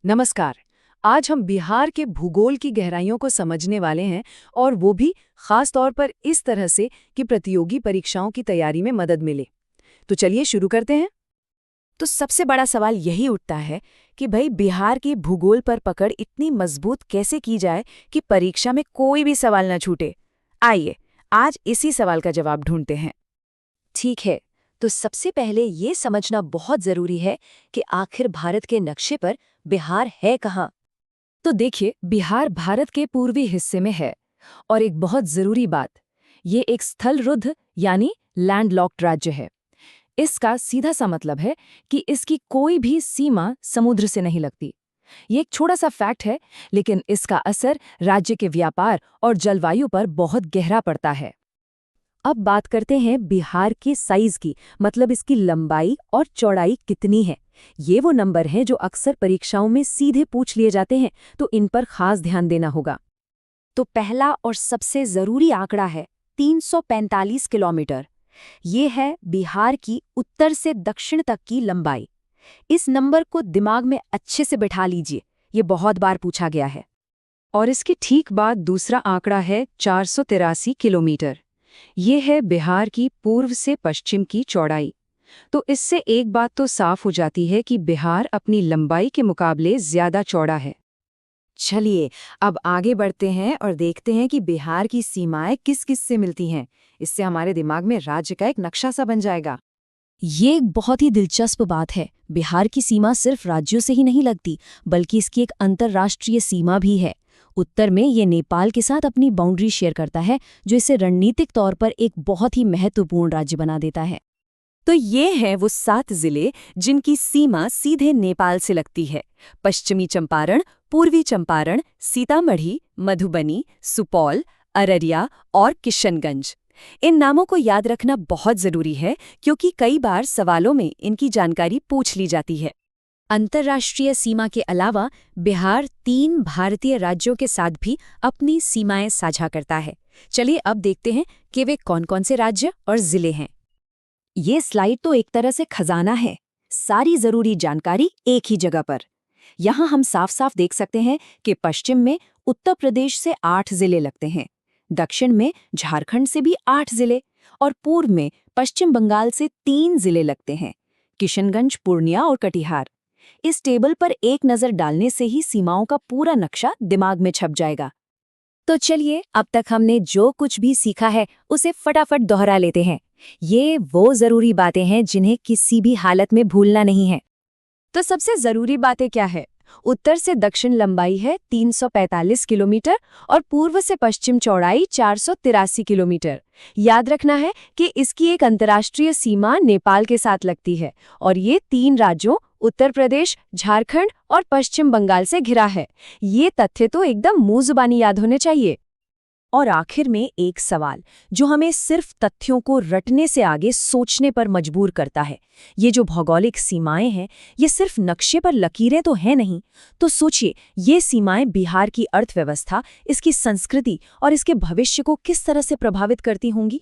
नमस्कार। आज हम बिहार के भूगोल की गहराइयों को समझने वाले हैं और वो भी खास तौर पर इस तरह से कि प्रतियोगी परीक्षाओं की तैयारी में मदद मिले। तो चलिए शुरू करते हैं। तो सबसे बड़ा सवाल यही उठता है कि भाई बिहार की भूगोल पर पकड़ इतनी मजबूत कैसे की जाए कि परीक्षा में कोई भी सवाल न छूटे। आइए आज इसी सवाल का जवाब ढूंढते हैं। ठीक है, तो सबसे पहले ये समझना बहुत जरूरी है कि आखिर भारत के नक्शे पर बिहार है कहाँ। तो देखिए, बिहार भारत के पूर्वी हिस्से में है। और एक बहुत जरूरी बात, ये एक स्थलरुद्ध यानी लैंडलॉक्ड राज्य है। इसका सीधा सा मतलब है कि इसकी कोई भी सीमा समुद्र से नहीं लगती। ये एक छोटा सा फैक्ट है, लेकिन इसका असर राज्य के व्यापार और जलवायु पर बहुत गहरा पड़ता है। अब बात करते हैं बिहार के साइज की, मतलब इसकी लंबाई और चौड़ाई कितनी है। ये वो नंबर हैं जो अक्सर परीक्षाओं में सीधे पूछ लिए जाते हैं, तो इन पर खास ध्यान देना होगा। तो पहला और सबसे जरूरी आंकड़ा है 345 किलोमीटर। ये है बिहार की उत्तर से दक्षिण तक की लंबाई। इस नंबर को दिमाग में अच्छे से बिठा लीजिए, ये बहुत बार पूछा गया है। और इसके ठीक बाद दूसरा आंकड़ा है 483 किलोमीटर। ये है बिहार की पूर्व से पश्चिम की चौड़ाई। तो इससे एक बात तो साफ हो जाती है कि बिहार अपनी लंबाई के मुकाबले ज्यादा चौड़ा है। चलिए अब आगे बढ़ते हैं और देखते हैं कि बिहार की सीमाएं किस किस से मिलती हैं। इससे हमारे दिमाग में राज्य का एक नक्शा सा बन जाएगा। ये एक बहुत ही दिलचस्प बात है। बिहार की सीमा सिर्फ राज्यों से ही नहीं लगती, बल्कि इसकी एक अंतर्राष्ट्रीय सीमा भी है। उत्तर में ये नेपाल के साथ अपनी बाउंड्री शेयर करता है, जो इसे रणनीतिक तौर पर एक बहुत ही महत्वपूर्ण राज्य बना देता है। तो ये हैं वो 7 जिले जिनकी सीमा सीधे नेपाल से लगती है। पश्चिमी चंपारण, पूर्वी चंपारण, सीतामढ़ी, मधुबनी, सुपौल, अररिया और किशनगंज। इन नामों को याद रखना बहुत जरूरी है, क्योंकि कई बार सवालों में इनकी जानकारी पूछ ली जाती है। अंतर्राष्ट्रीय सीमा के अलावा बिहार 3 भारतीय राज्यों के साथ भी अपनी सीमाएं साझा करता है। चलिए अब देखते हैं कि वे कौन-कौन से राज्य और जिले हैं। ये स्लाइड तो एक तरह से खजाना है, सारी जरूरी जानकारी एक ही जगह पर। यहाँ हम साफ साफ देख सकते हैं कि पश्चिम में उत्तर प्रदेश से 8 जिले लगते हैं, दक्षिण में झारखंड से भी 8 जिले और पूर्व में पश्चिम बंगाल से 3 जिले लगते हैं, किशनगंज, पूर्णिया और कटिहार। इस टेबल पर एक नज़र डालने से ही सीमाओं का पूरा नक्शा दिमाग में छप जाएगा। तो चलिए अब तक हमने जो कुछ भी सीखा है उसे फटाफट दोहरा लेते हैं। ये वो जरूरी बातें हैं जिन्हें किसी भी हालत में भूलना नहीं है। तो सबसे जरूरी बातें क्या है? उत्तर से दक्षिण लंबाई है 345 किलोमीटर और पूर्व से पश्चिम चौड़ाई 483 किलोमीटर। याद रखना है कि इसकी एक अंतर्राष्ट्रीय सीमा नेपाल के साथ लगती है और ये 3 राज्यों उत्तर प्रदेश, झारखंड और पश्चिम बंगाल से घिरा है। ये तथ्य तो एकदम मुंह जुबानी याद होने चाहिए। और आखिर में एक सवाल जो हमें सिर्फ तथ्यों को रटने से आगे सोचने पर मजबूर करता है। ये जो भौगोलिक सीमाएं हैं, ये सिर्फ नक्शे पर लकीरें तो हैं नहीं। तो सोचिए, ये सीमाएं बिहार की अर्थव्यवस्था, इसकी संस्कृति और इसके भविष्य को किस तरह से प्रभावित करती होंगी।